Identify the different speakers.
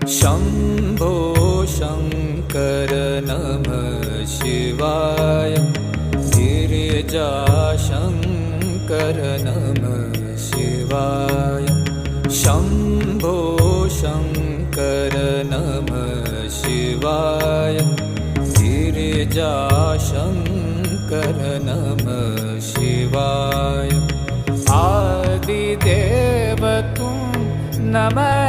Speaker 1: शम्भो शङ्कर नमः शिवाय। गिरिजाशङ्कर नमः शिवाय। शम्भो शङ्कर नमः शिवाय। गिरिजाशङ्कर नमः शिवाय। आदिदेव तुम नमः